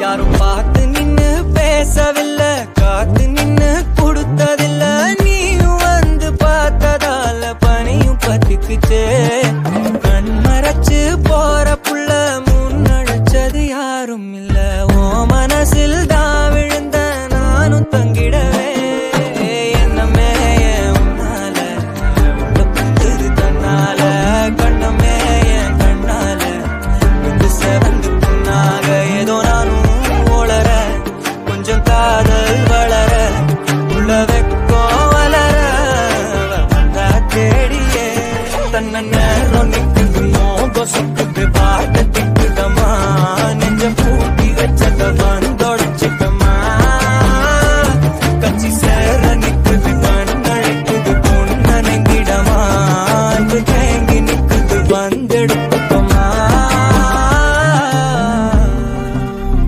யாரும் பார்த்து நின்னு பேசவில்லை, காத்து நின்னு கொடுத்ததில்ல. நீயும் வந்து பார்த்ததால பனியும் பத்திக்குச்சே. கண் மறைச்சு போற புள்ள முன்னழைச்சது யாரும் இல்ல. ஓ மனசில் தான்